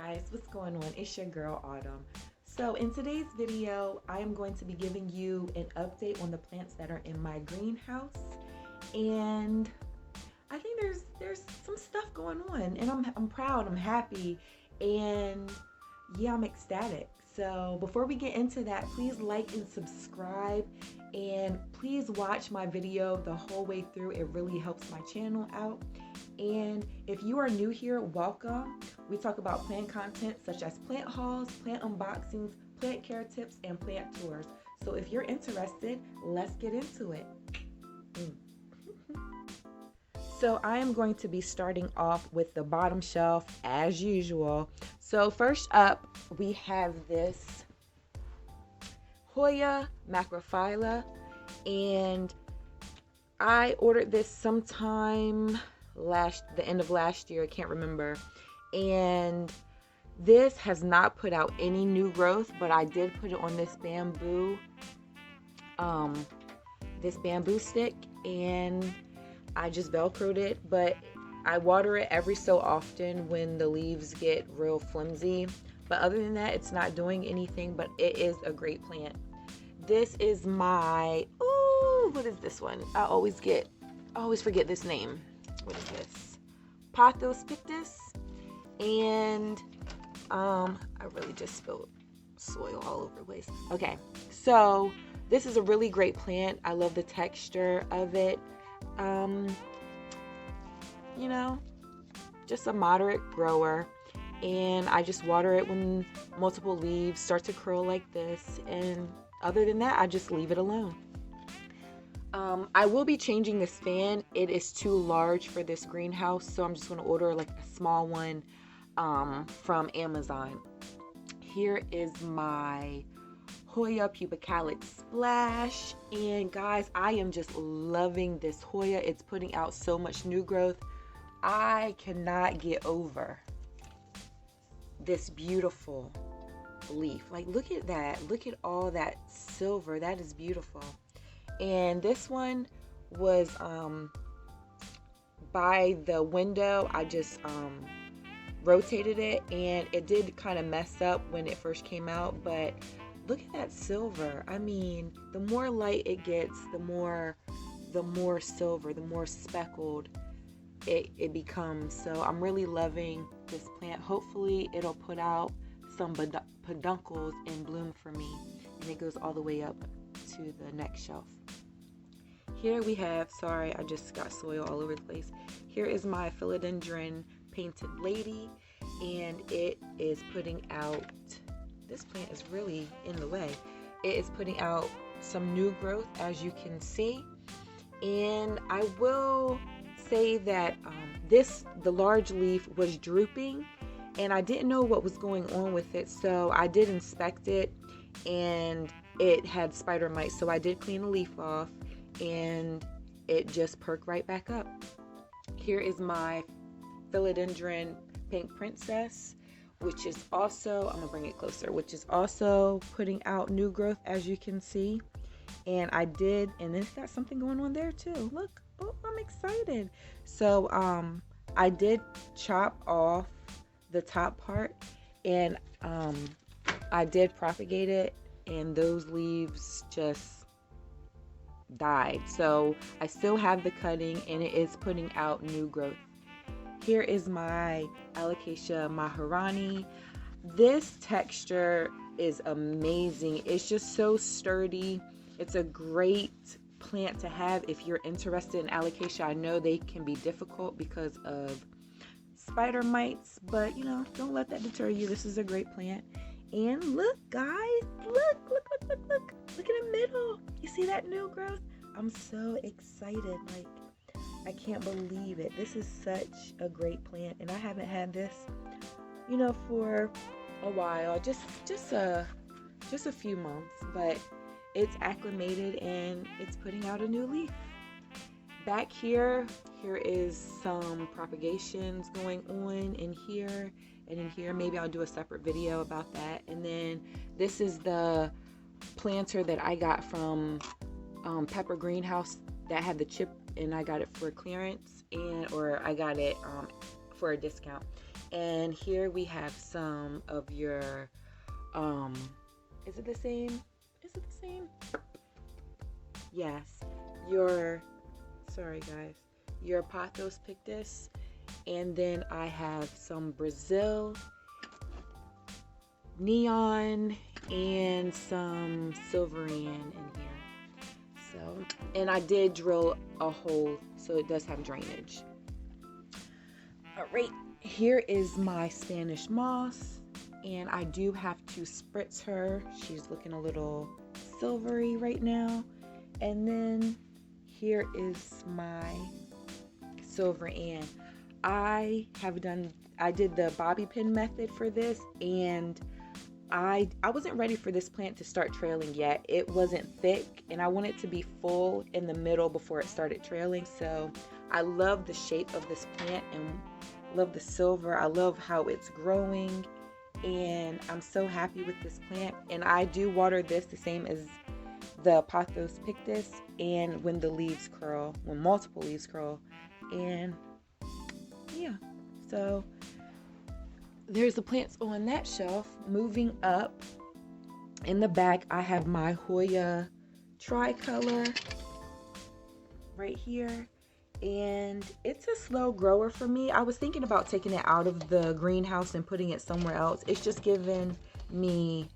guys, what's going on? It's your girl Autumn. So in today's video, I am going to be giving you an update on the plants that are in my greenhouse. And I think there's some stuff going on, and I'm proud, I'm happy, and yeah, I'm ecstatic. So before we get into that, please like and subscribe, and please watch my video the whole way through. It really helps my channel out. And if you are new here, welcome. We talk about plant content such as plant hauls, plant unboxings, plant care tips, and plant tours. So if you're interested, let's get into it. So I am going to be starting off with the bottom shelf as usual. So first up, we have this Hoya macrophylla, and I ordered this sometime the end of last year, I can't remember. And this has not put out any new growth, but I did put it on this bamboo stick, and I just velcroed it, but I water it every so often when the leaves get real flimsy. But other than that, it's not doing anything, but it is a great plant. This is my, what is this one? I always forget this name. What is this? Pothos pictus. And I really just spilled soil all over the place. Okay, so this is a really great plant. I love the texture of it. You know, just a moderate grower, and I just water it when multiple leaves start to curl like this, and other than that, I just leave it alone. I will be changing this fan. It is too large for this greenhouse, so I'm just going to order like a small one from Amazon. Here is my Hoya pubicalis splash, and guys, I am just loving this Hoya. It's putting out so much new growth. I cannot get over this beautiful leaf. Like, look at that. Look at all that silver. That is beautiful. And this one was by the window. I just rotated it, and it did kind of mess up when it first came out, but look at that silver. I mean, the more light it gets, the more silver, the more speckled it becomes. So I'm really loving this plant. Hopefully it'll put out some peduncles and bloom for me, and it goes all the way up to the next shelf. Here we have, sorry, I just got soil all over the place. Here is my philodendron painted lady, and it is putting out, this plant is really in the way. It is putting out some new growth, as you can see. And I will say that the large leaf was drooping, and I didn't know what was going on with it, so I did inspect it, and it had spider mites, so I did clean the leaf off, and it just perked right back up. Here is my philodendron pink princess, which is also, I'm gonna bring it closer, which is also putting out new growth, as you can see. And and it's got something going on there too. Look, oh, I'm excited. So I did chop off the top part, and I did propagate it, and those leaves just died. So I still have the cutting, and it is putting out new growth. Here is my Alocasia maharani. This texture is amazing. It's just so sturdy. It's a great plant to have if you're interested in alocasia. I know they can be difficult because of spider mites, but you know, don't let that deter you. This is a great plant. And look, guys, look in the middle. You see that new growth? I'm so excited. Like, I can't believe it. This is such a great plant, and I haven't had this, you know, for a while, just a few months, but it's acclimated and it's putting out a new leaf. Back here is some propagations going on in here and in here. Maybe I'll do a separate video about that. And then this is the planter that I got from Pepper Greenhouse that had the chip, and I got it for clearance, or I got it for a discount. And here we have some of your, um, is it the same? Is it the same? Yes. Your, sorry guys, your Pothos Pictus. And then I have some Brazil, neon, and some Silverian in here. So, and I did drill a hole so it does have drainage. All right, here is my Spanish moss, and I do have to spritz her. She's looking a little silvery right now. And then here is my Silver Ann. I did the bobby pin method for this, and I wasn't ready for this plant to start trailing yet. It wasn't thick, and I want it to be full in the middle before it started trailing. So I love the shape of this plant and love the silver. I love how it's growing, and I'm so happy with this plant. And I do water this the same as the Pothos Pictus, and when the leaves curl, when multiple leaves curl. And yeah, so there's the plants on that shelf. Moving up in the back, I have my Hoya tricolor right here, and it's a slow grower for me. I was thinking about taking it out of the greenhouse and putting it somewhere else. It's just giving me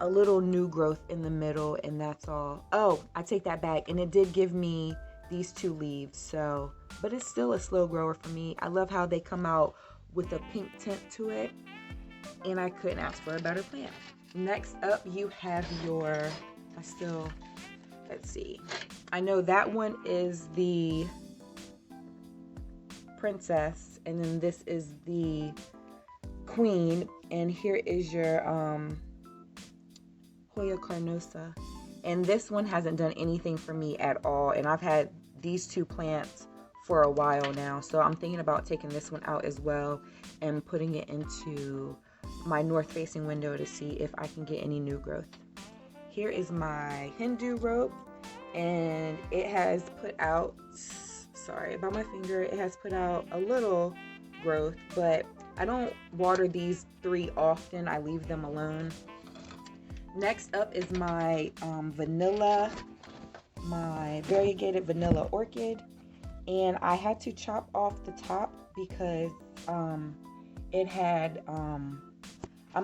a little new growth in the middle, and that's all. Oh, I take that back, and it did give me these 2 leaves, so, but it's still a slow grower for me. I love how they come out with a pink tint to it, and I couldn't ask for a better plant. Next up, you have your, let's see. I know that one is the princess, and then this is the queen, and here is your Hoya carnosa. And this one hasn't done anything for me at all, and I've had these 2 plants for a while now, so I'm thinking about taking this one out as well and putting it into my north facing window to see if I can get any new growth. Here is my Hindu rope, and it has put out, sorry about my finger, it has put out a little growth, but I don't water these 3 often. I leave them alone. Next up is my my variegated vanilla orchid, and I had to chop off the top because it had I'm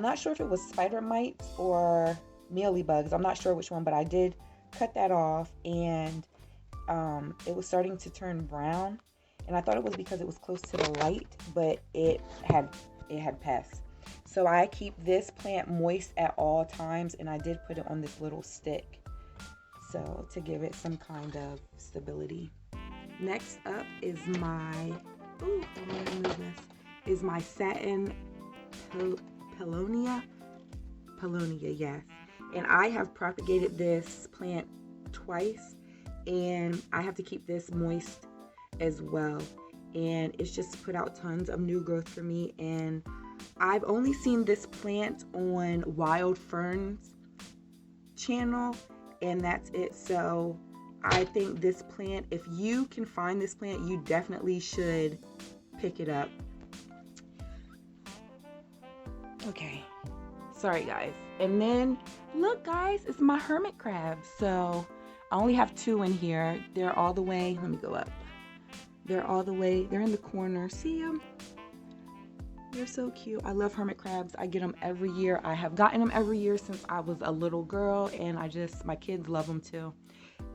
not sure if it was spider mites or mealybugs. I'm not sure which one, but I did cut that off, and it was starting to turn brown, and I thought it was because it was close to the light, but it had pests. So I keep this plant moist at all times, and I did put it on this little stick, so to give it some kind of stability. Next up is my, ooh, I'm gonna move this, is my satin Paulownia, yes. And I have propagated this plant twice, and I have to keep this moist as well. And it's just put out tons of new growth for me, and I've only seen this plant on Wild Ferns channel, and that's it. So I think this plant, if you can find this plant, you definitely should pick it up. Okay, sorry guys. And then look guys, it's my hermit crabs. So I only have 2 in here. They're all the way, let me go up. They're all the way, they're in the corner. See them? They're so cute. I love hermit crabs. I get them every year. I have gotten them every year since I was a little girl, and my kids love them too.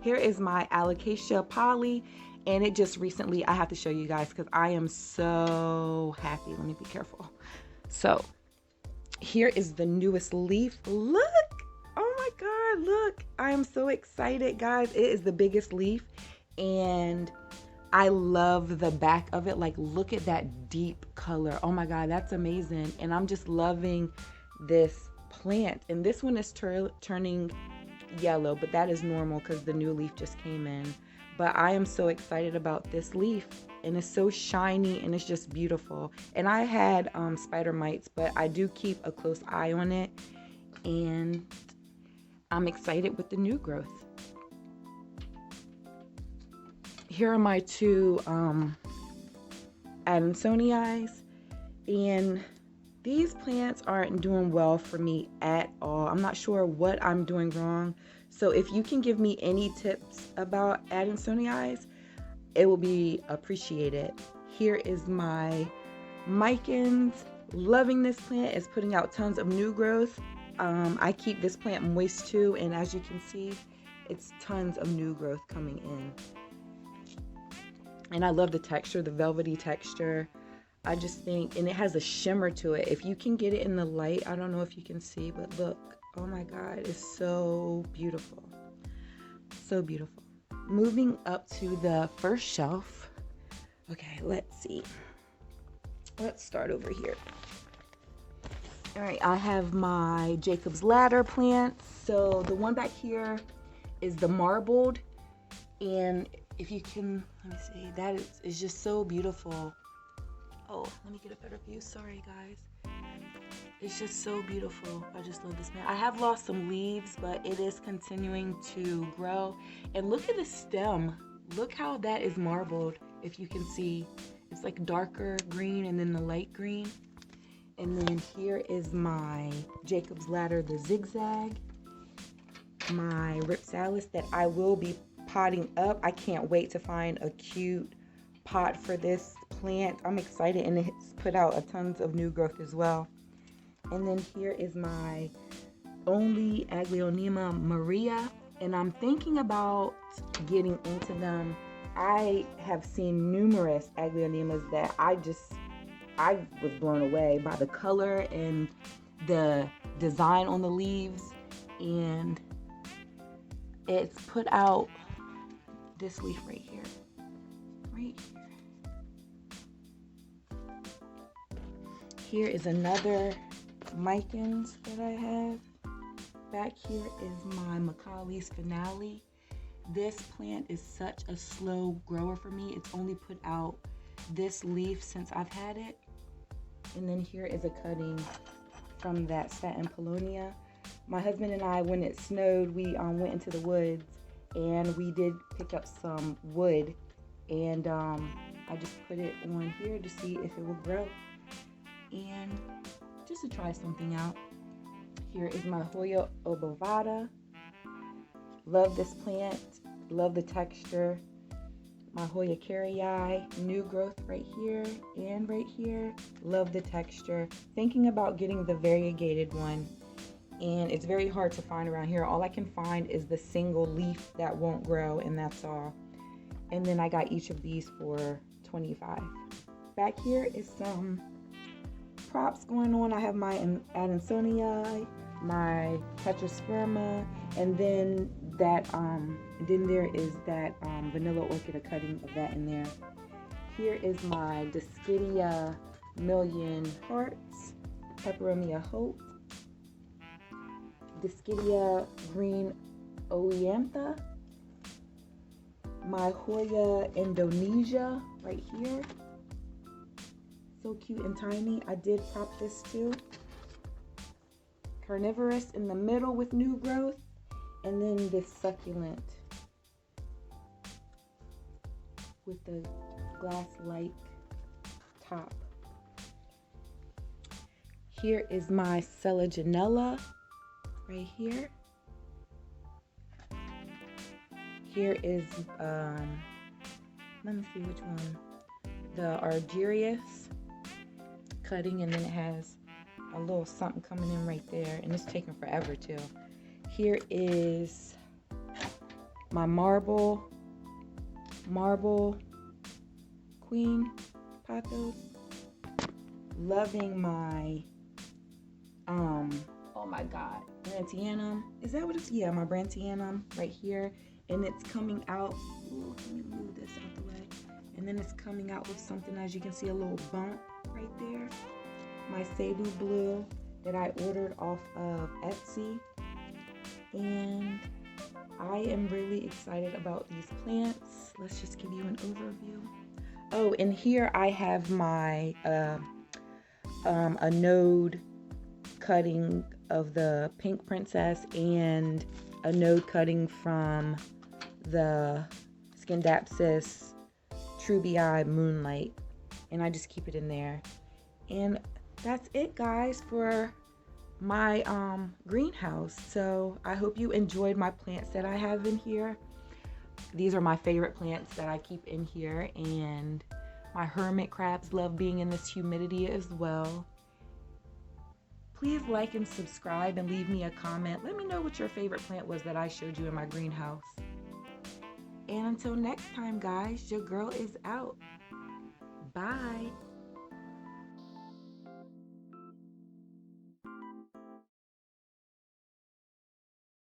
Here is my Alocasia poly, and it just recently, I have to show you guys because I am so happy. Let me be careful. So here is the newest leaf. Look, oh my God, look. I am so excited, guys. It is the biggest leaf, and I love the back of it. Like, look at that deep color. Oh my God, that's amazing. And I'm just loving this plant. And this one is turning yellow, but that is normal because the new leaf just came in. But I am so excited about this leaf, and it's so shiny, and it's just beautiful. And I had spider mites, but I do keep a close eye on it, and I'm excited with the new growth. Here are my 2 Adansonii, And these plants aren't doing well for me at all. I'm not sure what I'm doing wrong. So if you can give me any tips about Adansonii, it will be appreciated. Here is my Micans. Loving this plant. It's putting out tons of new growth. I keep this plant moist too, and as you can see, it's tons of new growth coming in. And I love the texture, the velvety texture. I just think, and it has a shimmer to it. If you can get it in the light, I don't know if you can see, but look, oh my God, it's so beautiful. So beautiful. Moving up to the first shelf. Okay, let's see. Let's start over here. All right, I have my Jacob's Ladder plants. So the one back here is the marbled. And if you can, let me see, that is just so beautiful. Oh, let me get a better view. Sorry, guys. It's just so beautiful. I just love this plant. I have lost some leaves, but it is continuing to grow. And look at the stem. Look how that is marbled, if you can see. It's like darker green and then the light green. And then here is my Jacob's Ladder, the zigzag. My Ripsalis that I will be potting up. I can't wait to find a cute pot for this plant. I'm excited, and it's put out a tons of new growth as well. And then here is my only Aglaonema Maria, and I'm thinking about getting into them. I have seen numerous Aglaonemas that I was blown away by the color and the design on the leaves, and it's put out this leaf right here. Right here. Here is another Micans that I have. Back here is my Macaulay's Finale. This plant is such a slow grower for me. It's only put out this leaf since I've had it. And then here is a cutting from that Satin Paulownia. My husband and I, when it snowed, we went into the woods and we did pick up some wood, and I just put it on here to see if it will grow and just to try something out. Here is my Hoya obovata. Love this plant, love the texture. My Hoya carrii, new growth right here and right here. Love the texture. Thinking about getting the variegated one, and it's very hard to find around here. All I can find is the single leaf that won't grow, and that's all. And then I got each of these for $25. Back here is some props going on. I have my Adansonii, my Tetrasperma, and then that then there is that vanilla orchid, a cutting of that in there. Here is my Dischidia Million Hearts, Peperomia Hope, Dischidia Green Oeantha, my Hoya Indonesia right here. So cute and tiny. I did prop this too. Carnivorous in the middle with new growth. And then this succulent with the glass-like top. Here is my Selaginella right here. Here is, let me see which one. The Argyrius cutting, and then it has a little something coming in right there, and it's taking forever too. Here is my marble queen pothos. Loving my oh my god, Brantianum. Is that what it's? Yeah, my Brantianum right here, and it's coming out. Ooh, let me move this out the way. And then it's coming out with something, as you can see, a little bump right there. My Cebu Blue that I ordered off of Etsy. And I am really excited about these plants. Let's just give you an overview. Oh, and here I have my a node cutting of the Pink Princess and a node cutting from the Scindapsus Trubii Moonlight, and I just keep it in there. And that's it, guys, for my greenhouse. So I hope you enjoyed my plants that I have in here. These are my favorite plants that I keep in here, and my hermit crabs love being in this humidity as well. Please like and subscribe and leave me a comment. Let me know what your favorite plant was that I showed you in my greenhouse. And until next time, guys, your girl is out. Bye.